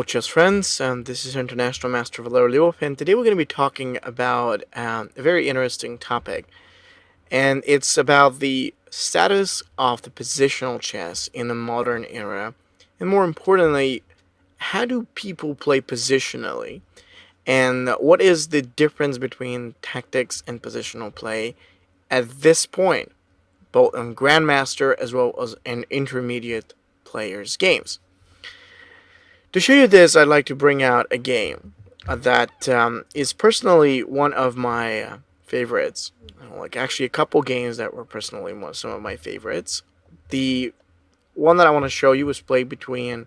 chess friends, this is International Master Valeri Lilov, and today we're going to be talking about a very interesting topic, and it's about the status of the positional chess in the modern era, and more importantly, how do people play positionally, and what is the difference between tactics and positional play at this point, both on Grandmaster as well as in intermediate players' games. To show you this, I'd like to bring out a game that is personally one of my favorites. Like actually a couple games that were personally some of my favorites. The one that I want to show you was played between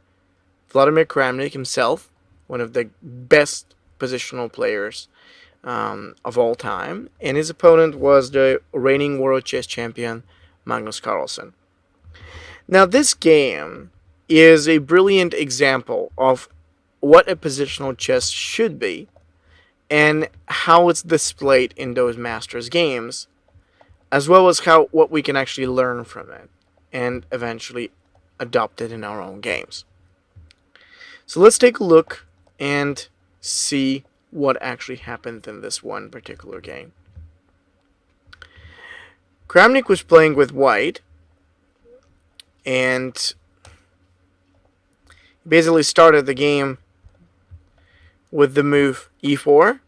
Vladimir Kramnik himself, one of the best positional players of all time, and his opponent was the reigning world chess champion Magnus Carlsen. Now this game is a brilliant example of what a positional chess should be and how it's displayed in those Masters games, as well as what we can actually learn from it and eventually adopt it in our own games. So let's take a look and see what actually happened in this one particular game. Kramnik was playing with white, and basically started the game with the move e4,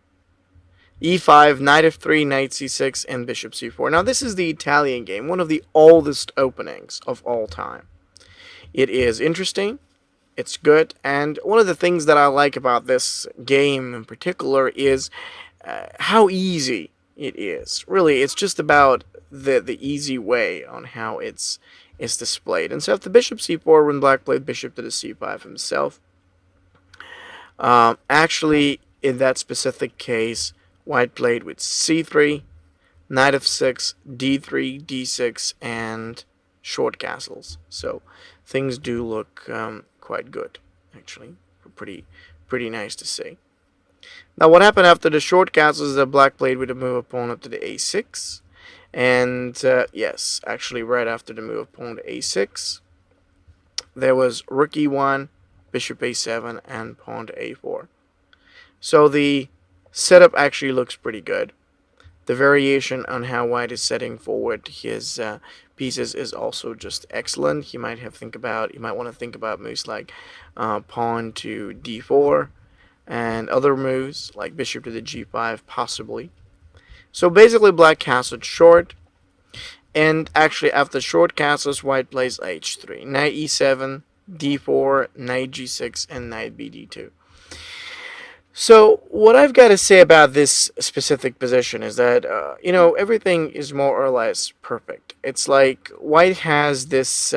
e5, knight f3, knight c6, and bishop c4. Now this is the Italian game, one of the oldest openings of all time. It is interesting, it's good, and one of the things that I like about this game in particular is how easy it is. Really, it's just about the easy way on how it's displayed. And so after bishop c4, when black played bishop to the c5 himself, actually in that specific case, white played with c3, knight f6, d3, d6, and short castles. So things do look quite good, actually. Pretty nice to see. Now what happened after the short castles is that black played with a move opponent to the a6. And yes, actually right after the move of pawn to a6, there was rook e1, bishop a7, and pawn to a4. So the setup actually looks pretty good. The variation on how white is setting forward his pieces is also just excellent. You might want to think about moves like pawn to d4 and other moves like bishop to the g5 possibly. So basically black castled short, and actually after short castles, white plays h3, knight e7, d4, knight g6, and knight bd2. So what I've got to say about this specific position is that, everything is more or less perfect. It's like white has this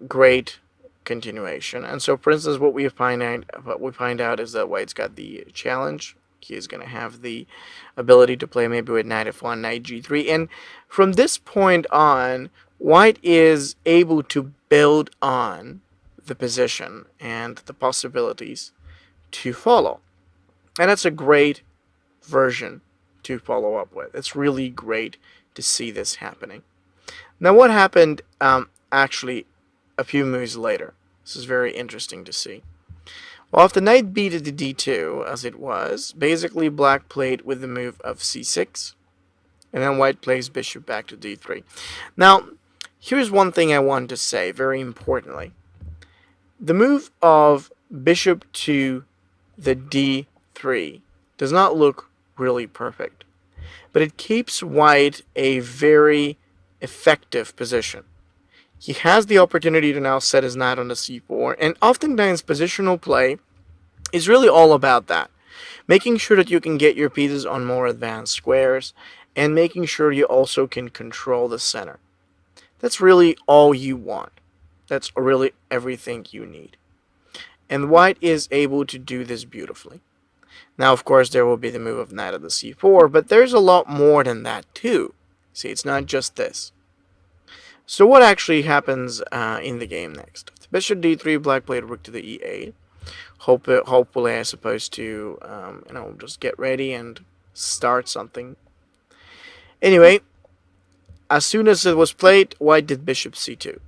great continuation. And so, for instance, what we find out is that white's got the challenge. He is going to have the ability to play maybe with knight f1, knight g3. And from this point on, white is able to build on the position and the possibilities to follow. And that's a great version to follow up with. It's really great to see this happening. Now what happened actually a few moves later? This is very interesting to see. Well, after knight b to the d2, as it was, basically black played with the move of c6, and then white plays bishop back to d3. Now, here's one thing I want to say, very importantly. The move of bishop to the d3 does not look really perfect, but it keeps white a very effective position. He has the opportunity to now set his knight on the c4, and oftentimes positional play is really all about that. Making sure that you can get your pieces on more advanced squares, and making sure you also can control the center. That's really all you want. That's really everything you need. And white is able to do this beautifully. Now, of course, there will be the move of knight of the c4, but there's a lot more than that too. See, it's not just this. So what actually happens in the game next? Bishop d3, black played rook to the e8. Hopefully, I suppose to just get ready and start something. Anyway, as soon as it was played, white did bishop c2.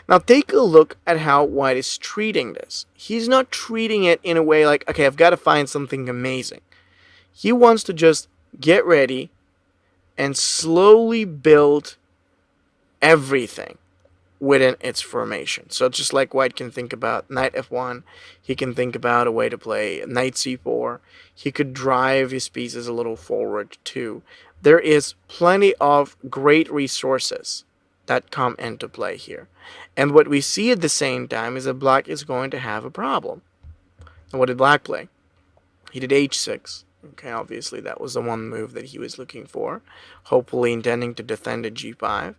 Now take a look at how white is treating this. He's not treating it in a way like, okay, I've got to find something amazing. He wants to just get ready and slowly build everything within its formation. So just like white can think about knight f1, he can think about a way to play knight c4. He could drive his pieces a little forward too. There is plenty of great resources that come into play here. And what we see at the same time is that black is going to have a problem. And what did black play? He did h6. Okay, obviously that was the one move that he was looking for, hopefully intending to defend at g5.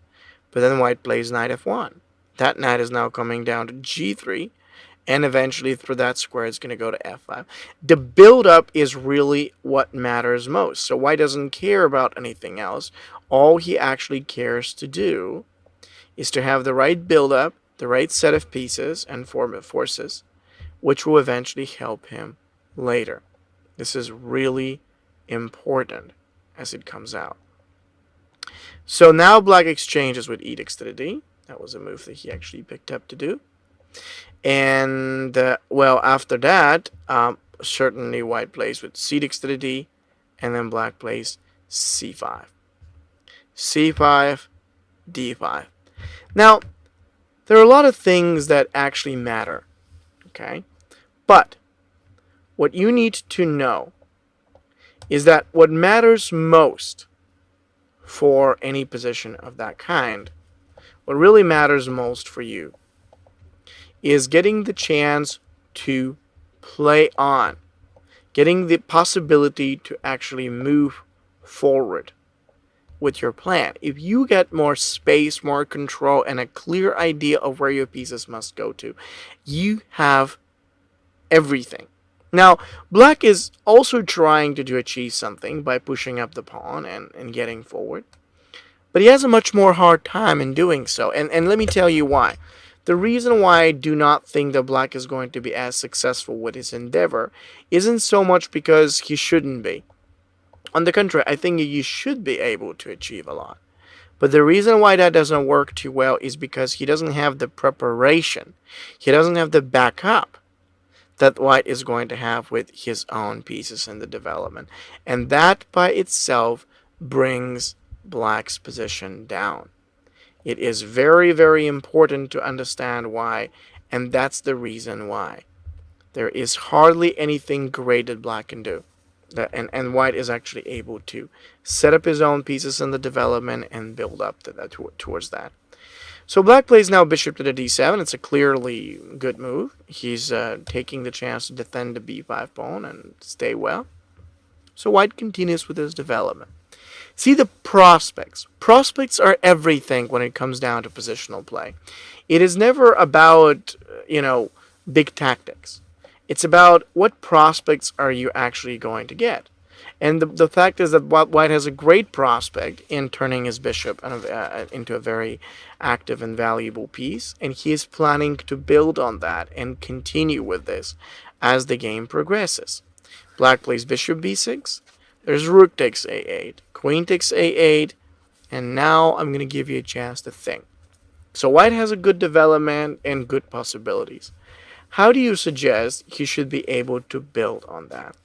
But then white plays knight f1. That knight is now coming down to g3, and eventually through that square it's going to go to f5. The build-up is really what matters most. So white doesn't care about anything else. All he actually cares to do is to have the right build-up, the right set of pieces and forces, which will eventually help him later. This is really important as it comes out. So now black exchanges with edicts to the d. That was a move that he actually picked up to do. And, well, after that, certainly white plays with c6 to the d, and then black plays c5. c5, d5. Now, there are a lot of things that actually matter, okay? But what you need to know is that what matters most for any position of that kind, what really matters most for you, is getting the chance to play on, getting the possibility to actually move forward with your plan. If you get more space, more control, and a clear idea of where your pieces must go to, you have everything. Now, black is also trying to achieve something by pushing up the pawn and getting forward. But he has a much more hard time in doing so. And let me tell you why. The reason why I do not think that black is going to be as successful with his endeavor isn't so much because he shouldn't be. On the contrary, I think you should be able to achieve a lot. But the reason why that doesn't work too well is because he doesn't have the preparation. He doesn't have the backup that white is going to have with his own pieces in the development. And that by itself brings black's position down. It is very, very important to understand why, and that's the reason why. There is hardly anything great that black can do. And white is actually able to set up his own pieces in the development and build up to that, towards that. So black plays now bishop to the d7. It's a clearly good move. He's taking the chance to defend the b5 pawn and stay well. So white continues with his development. See the prospects. Prospects are everything when it comes down to positional play. It is never about, big tactics. It's about what prospects are you actually going to get. And the fact is that white has a great prospect in turning his bishop into a very active and valuable piece, and he is planning to build on that and continue with this as the game progresses. Black plays bishop b6. There's rook takes a8, queen takes a8, and now I'm going to give you a chance to think. So white has a good development and good possibilities. How do you suggest he should be able to build on that?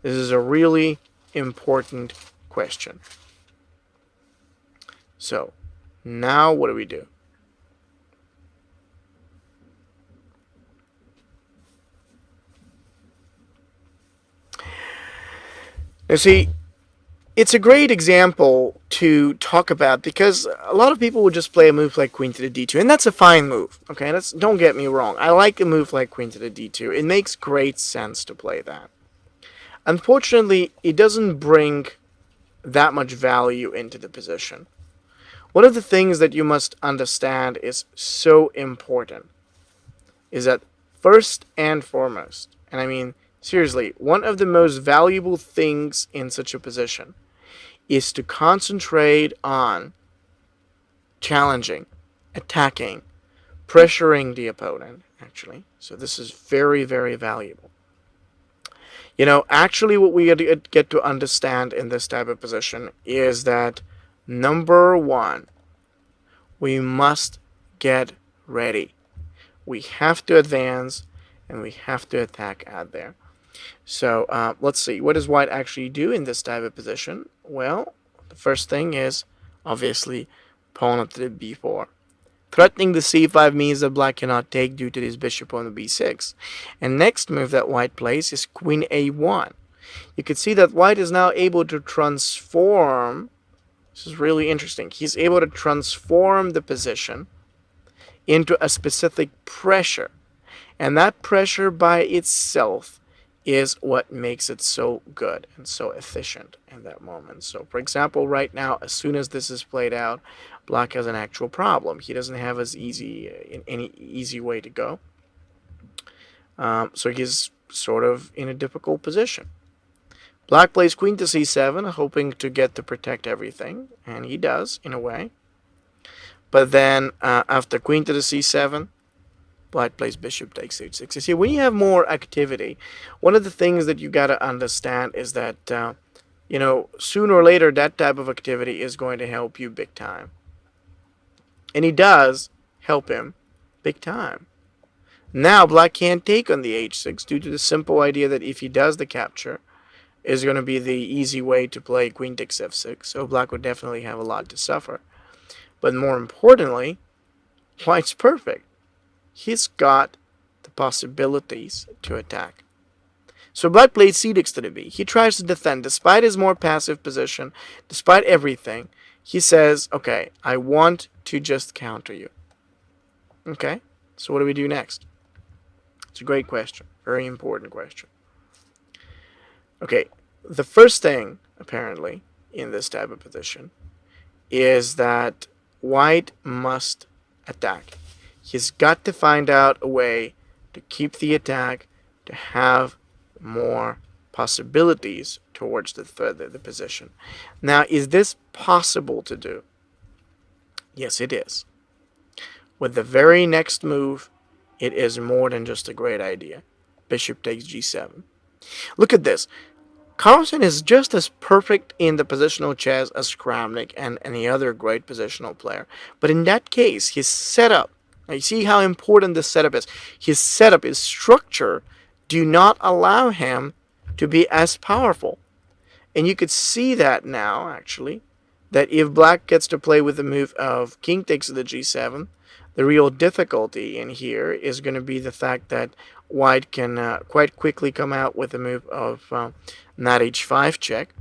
This is a really important question. So, now what do we do? Now see, it's a great example to talk about because a lot of people would just play a move like queen to the d2, and that's a fine move. Okay, don't get me wrong. I like a move like queen to the d2. It makes great sense to play that. Unfortunately, it doesn't bring that much value into the position. One of the things that you must understand is so important is that first and foremost, and I mean seriously, one of the most valuable things in such a position is to concentrate on challenging, attacking, pressuring the opponent, actually. So this is very, very valuable. Actually what we get to understand in this type of position is that, number one, we must get ready. We have to advance, and we have to attack out there. So let's see. What does white actually do in this type of position? Well, the first thing is, obviously, pawn up to the b4. Threatening the c5 means that black cannot take due to this bishop on the b6. And next move that white plays is queen a1. You can see that white is now able to transform. This is really interesting. He's able to transform the position into a specific pressure. And that pressure by itself is what makes it so good and so efficient in that moment. So, for example, right now, as soon as this is played out, black has an actual problem. He doesn't have any easy way to go. So he's sort of in a difficult position. Black plays queen to c7, hoping to get to protect everything, and he does, in a way. But then, after queen to the c7, black plays bishop takes h6. You see, when you have more activity, one of the things that you got to understand is that, sooner or later, that type of activity is going to help you big time. And he does help him big time. Now, black can't take on the h6 due to the simple idea that if he does the capture, is going to be the easy way to play queen takes f6. So black would definitely have a lot to suffer. But more importantly, white's perfect. He's got the possibilities to attack. So black played c takes to the b. He tries to defend despite his more passive position, despite everything. He says, okay, I want to just counter you. Okay, so what do we do next? It's a great question. Very important question. Okay, the first thing, apparently, in this type of position is that white must attack. He's got to find out a way to keep the attack, to have more possibilities towards the position. Now, is this possible to do? Yes, it is. With the very next move, it is more than just a great idea. Bishop takes g7. Look at this. Carlsen is just as perfect in the positional chess as Kramnik and any other great positional player. But in that case, his setup, now you see how important this setup is. His setup, his structure, do not allow him to be as powerful. And you could see that now, actually, that if black gets to play with the move of king takes the g7, the real difficulty in here is going to be the fact that white can quite quickly come out with the move of knight h5 check.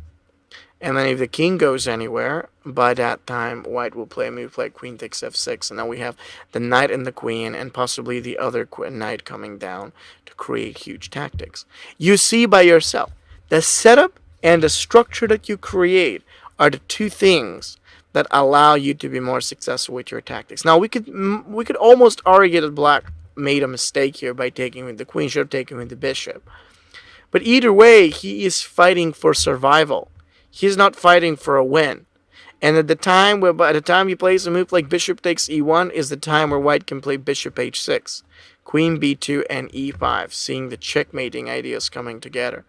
And then if the king goes anywhere, by that time, white will play a move like queen takes f6. And now we have the knight and the queen and possibly the other knight coming down to create huge tactics. You see by yourself, the setup and the structure that you create are the two things that allow you to be more successful with your tactics. Now, we could almost argue that black made a mistake here by taking with the queen, should have taken with the bishop. But either way, he is fighting for survival. He's not fighting for a win. And at the time by the time he plays a move like bishop takes e1 is the time where white can play bishop h6, queen b2, and e5, seeing the checkmating ideas coming together.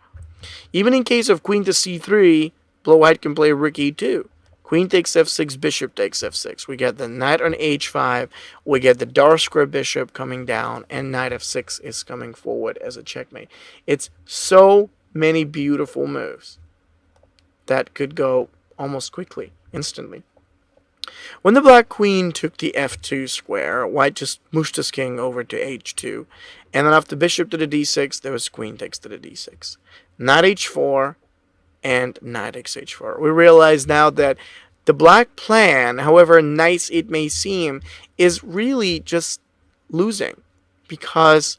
Even in case of queen to c3, white can play rook e2. Queen takes f6, bishop takes f6. We get the knight on h5. We get the dark square bishop coming down, and knight f6 is coming forward as a checkmate. It's so many beautiful moves that could go almost quickly, instantly. When the black queen took the f2 square, white just mushed his king over to h2. And then after bishop to the d6, there was queen takes to the d6. Knight h4. And knight takes h4. We realize now that the black plan, however nice it may seem, is really just losing, because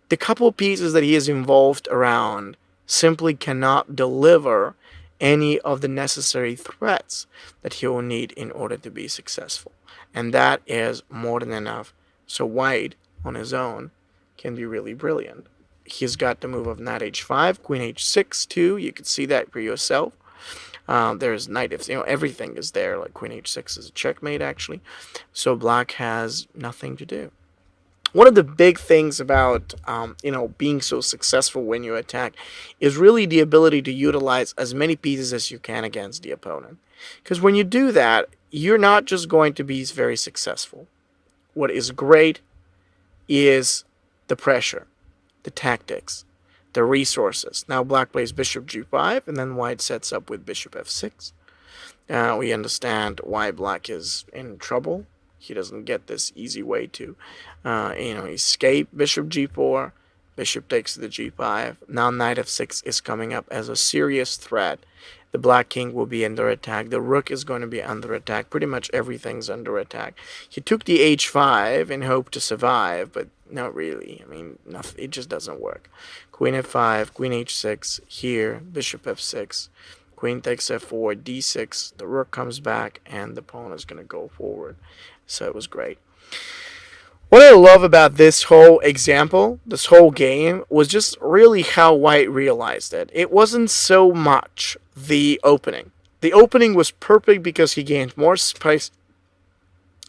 the couple pieces that he is involved around simply cannot deliver any of the necessary threats that he will need in order to be successful. And that is more than enough. So white, on his own, can be really brilliant. He's got the move of knight h5, queen h6 too. You can see that for yourself. There's knight f, everything is there. Like queen h6 is a checkmate, actually. So black has nothing to do. One of the big things about being so successful when you attack is really the ability to utilize as many pieces as you can against the opponent. Because when you do that, you're not just going to be very successful. what is great is the pressure, the tactics, the resources. Now black plays bishop g5, and then white sets up with bishop f6. We understand why black is in trouble. He doesn't get this easy way to, escape. Bishop g4, bishop takes to the g5. Now knight f6 is coming up as a serious threat. The black king will be under attack. The rook is going to be under attack. Pretty much everything's under attack. He took the h5 in hope to survive, but not really. I mean, nothing, it just doesn't work. Queen f5, queen h6, here, bishop f6. Queen takes f4, d6, the rook comes back, and the pawn is going to go forward. So it was great. What I love about this whole example, this whole game, was just really how white realized it. It wasn't so much the opening. The opening was perfect because he gained more space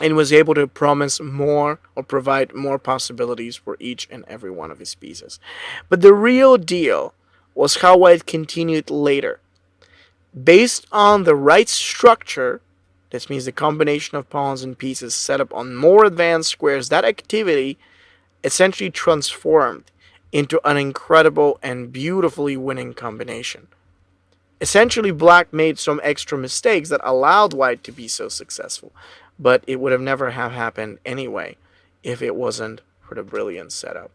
and was able to promise more or provide more possibilities for each and every one of his pieces. But the real deal was how white continued later. Based on the right structure, this means the combination of pawns and pieces set up on more advanced squares, that activity essentially transformed into an incredible and beautifully winning combination. Essentially, black made some extra mistakes that allowed white to be so successful, but it would have never have happened anyway if it wasn't for the brilliant setup.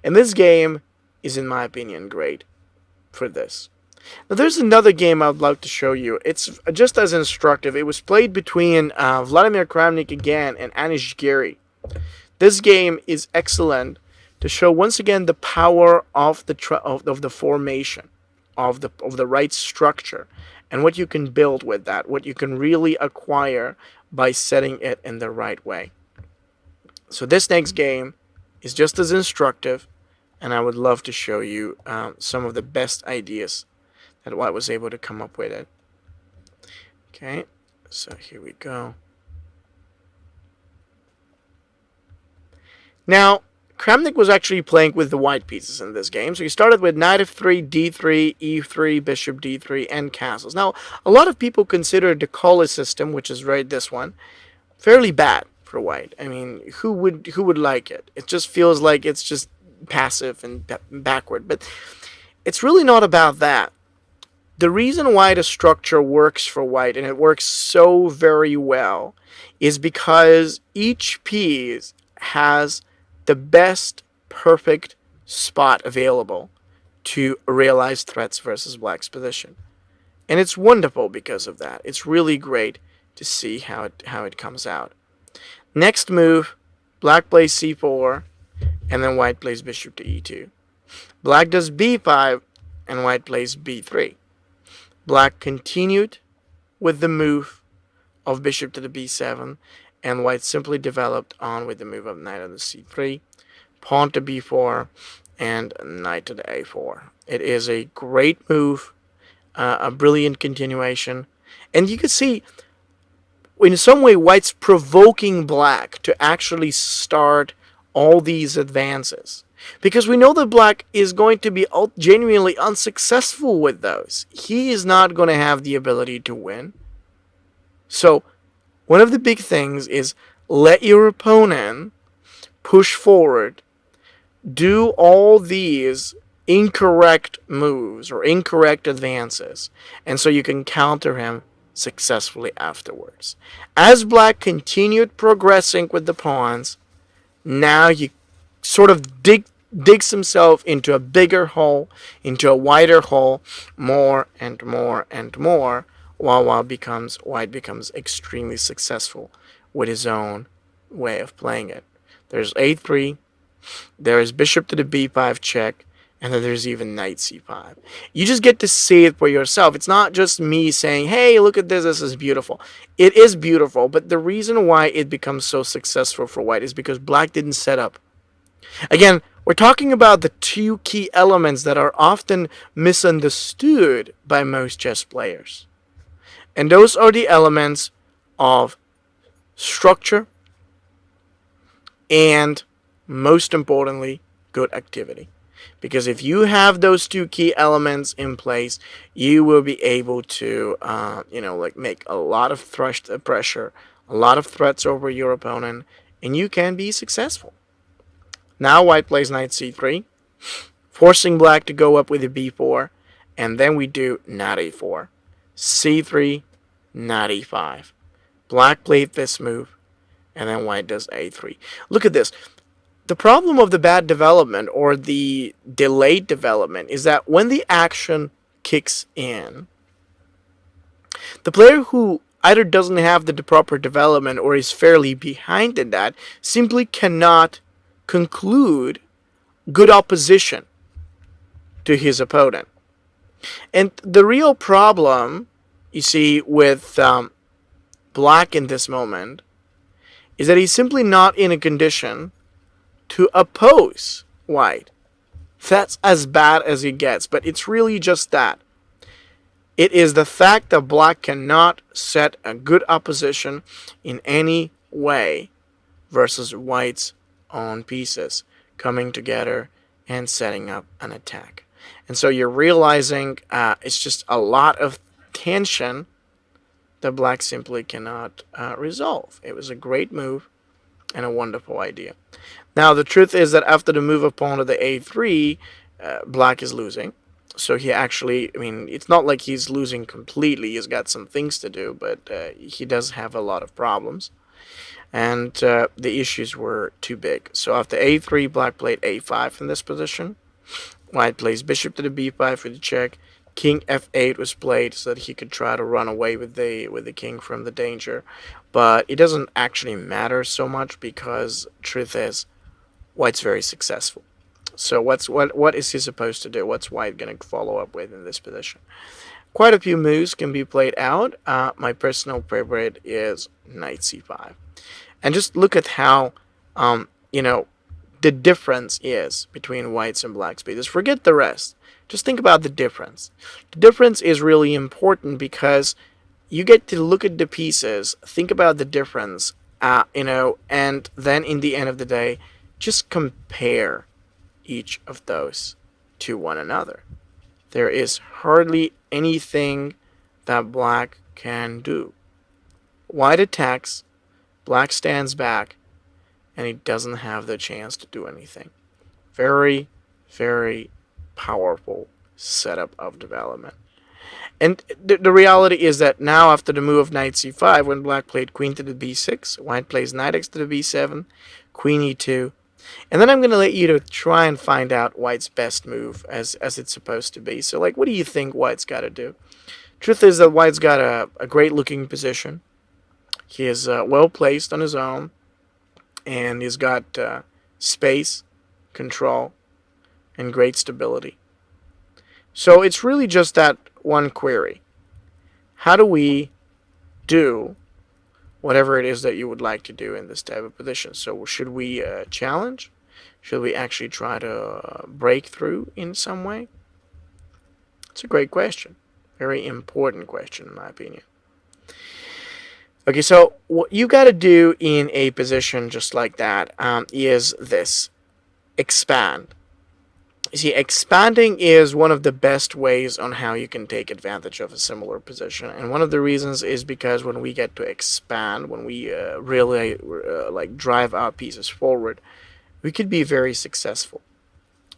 And this game is, in my opinion, great for this. Now, there's another game I would like to show you. It's just as instructive. It was played between Vladimir Kramnik again and Anish Giri. This game is excellent to show once again the power of the formation, of the right structure, and what you can build with that, what you can really acquire by setting it in the right way. So this next game is just as instructive, and I would love to show you some of the best ideas that White was able to come up with it. Okay, so here we go. Now, Kramnik was actually playing with the white pieces in this game. So he started with knight f3, d3, e3, bishop d3, and castles. Now, a lot of people consider the Colli system, which is right this one, fairly bad for white. I mean, who would like it? It just feels like it's just passive and backward. But it's really not about that. The reason why the structure works for white, and it works so very well, is because each piece has the best perfect spot available to realize threats versus black's position. And it's wonderful because of that. It's really great to see how it comes out. Next move, black plays c4, and then white plays bishop to e2. Black does b5, and white plays b3. Black continued with the move of bishop to the b7, and white simply developed on with the move of knight on the c3, pawn to b4, and knight to the a4. It is a great move, a brilliant continuation, and you can see in some way white's provoking black to actually start all these advances. Because we know that black is going to be genuinely unsuccessful with those. He is not going to have the ability to win. So, one of the big things is let your opponent push forward, do all these incorrect moves or incorrect advances, and so you can counter him successfully afterwards. As black continued progressing with the pawns, now you sort of digs himself into a bigger hole, into a wider hole, more and more and more, while white becomes extremely successful with his own way of playing it. There's a3, there is bishop to the b5 check, and then there's even knight c5. You just get to see it for yourself. It's not just me saying, hey, look at this is beautiful. It is beautiful, but the reason why it becomes so successful for white is because black didn't set up. Again, we're talking about the two key elements that are often misunderstood by most chess players. And those are the elements of structure and, most importantly, good activity. Because if you have those two key elements in place, you will be able to, make a lot of pressure, a lot of threats over your opponent, and you can be successful. Now white plays knight c3, forcing black to go up with a b4, and then we do knight a4, c3, knight e5. Black played this move, and then white does a3. Look at this. The problem of the bad development or the delayed development is that when the action kicks in, the player who either doesn't have the proper development or is fairly behind in that simply cannot conclude good opposition to his opponent. And the real problem, you see, with black in this moment is that he's simply not in a condition to oppose white. That's as bad as it gets, but it's really just that. It is the fact that black cannot set a good opposition in any way versus white's own pieces coming together and setting up an attack. And so you're realizing it's just a lot of tension that black simply cannot resolve. It was a great move and a wonderful idea. Now, the truth is that after the move of pawn to the a3, black is losing. So he actually, I mean, it's not like he's losing completely. He's got some things to do, but he does have a lot of problems. And the issues were too big. So after a3, black played a5 in this position. White plays bishop to the b5 for the check. King f8 was played so that he could try to run away with the king from the danger. But it doesn't actually matter so much because truth is, white's very successful. So what is he supposed to do? What's white going to follow up with in this position? Quite a few moves can be played out. My personal favorite is knight c5. And just look at how, the difference is between whites and blacks pieces. Forget the rest. Just think about the difference. The difference is really important because you get to look at the pieces, think about the difference, and then in the end of the day, just compare each of those to one another. There is hardly anything that black can do. White attacks, black stands back, and he doesn't have the chance to do anything. Very, very powerful setup of development. And the reality is that now after the move of knight c5, when black played queen to the b6, white plays knight x to the b7, queen e2, and then I'm going to let you to try and find out white's best move as it's supposed to be. So, what do you think white's got to do? Truth is that white's got a great-looking position. He is well-placed on his own, and he's got space, control, and great stability. So it's really just that one query. How do we do whatever it is that you would like to do in this type of position? So should we challenge? Should we actually try to break through in some way? It's a great question. Very important question, in my opinion. Okay, so what you got to do in a position just like that is this. Expand. You see, expanding is one of the best ways on how you can take advantage of a similar position. And one of the reasons is because when we get to expand, when we really drive our pieces forward, we could be very successful.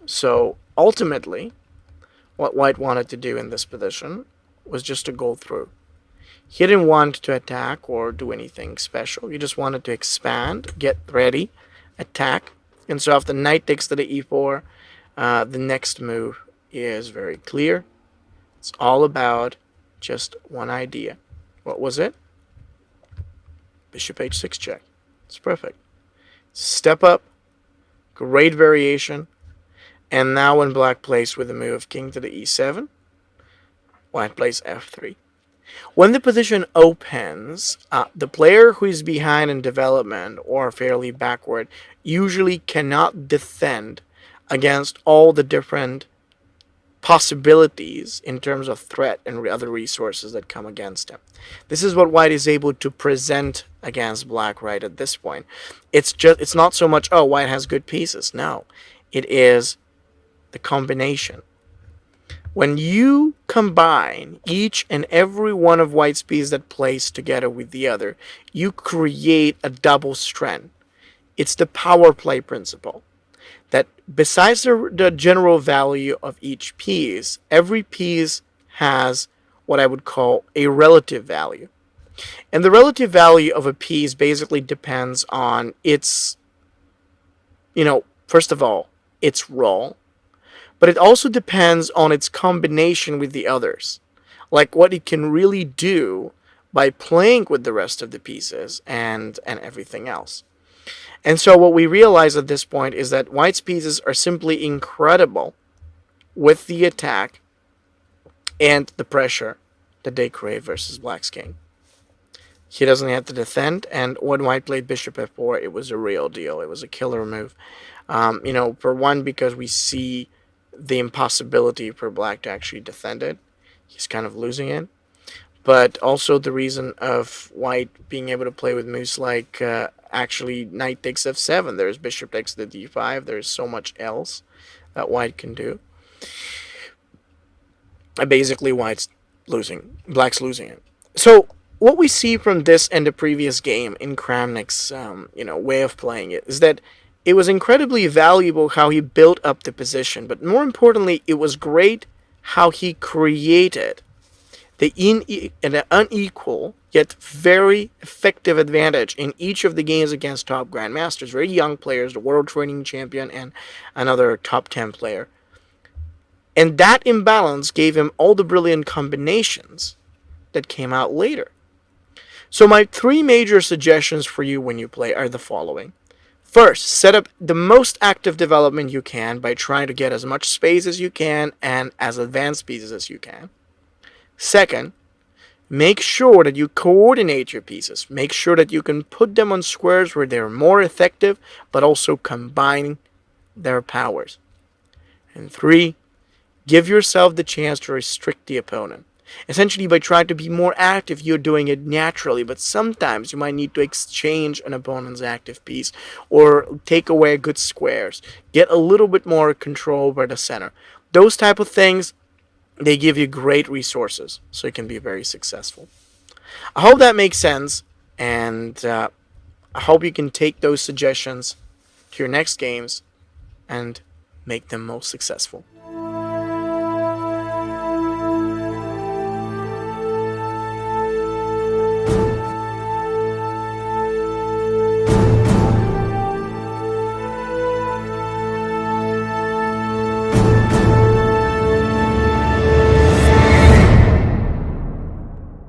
So ultimately, what white wanted to do in this position was just to go through. He didn't want to attack or do anything special. He just wanted to expand, get ready, attack. And so after knight takes to the e4, the next move is very clear. It's all about just one idea. What was it? Bishop h6 check. It's perfect. Step up. Great variation. And now when black plays with the move king to the e7, white plays f3. When the position opens, the player who is behind in development or fairly backward usually cannot defend against all the different possibilities in terms of threat and other resources that come against him. This is what white is able to present against black right at this point. It's not so much, oh, white has good pieces. No, it is the combination. When you combine each and every one of white's pieces that plays together with the other, you create a double strength. It's the power play principle. That besides the general value of each piece, every piece has what I would call a relative value. And the relative value of a piece basically depends on its, first of all, its role, but it also depends on its combination with the others. Like what it can really do by playing with the rest of the pieces and everything else. And so what we realize at this point is that White's pieces are simply incredible with the attack and the pressure that they create versus Black's king. He doesn't have to defend, and when White played Bishop F4, it was a real deal. It was a killer move. For one, because we see the impossibility for Black to actually defend it. He's kind of losing it. But also the reason of White being able to play with moves like actually Knight takes F7. There's Bishop takes the D5. There's so much else that White can do. Basically, White's losing. Black's losing it. So what we see from this and the previous game in Kramnik's way of playing it is that it was incredibly valuable how he built up the position, but more importantly, it was great how he created an unequal yet very effective advantage in each of the games against top grandmasters, very young players, the world training champion and another top 10 player. And that imbalance gave him all the brilliant combinations that came out later. So my 3 major suggestions for you when you play are the following. First, set up the most active development you can by trying to get as much space as you can and as advanced pieces as you can. Second, make sure that you coordinate your pieces. Make sure that you can put them on squares where they're more effective, but also combine their powers. And 3, give yourself the chance to restrict the opponent. Essentially, by trying to be more active, you're doing it naturally, but sometimes you might need to exchange an opponent's active piece or take away good squares, get a little bit more control over the center. Those type of things, they give you great resources, so you can be very successful. I hope that makes sense, and I hope you can take those suggestions to your next games and make them most successful.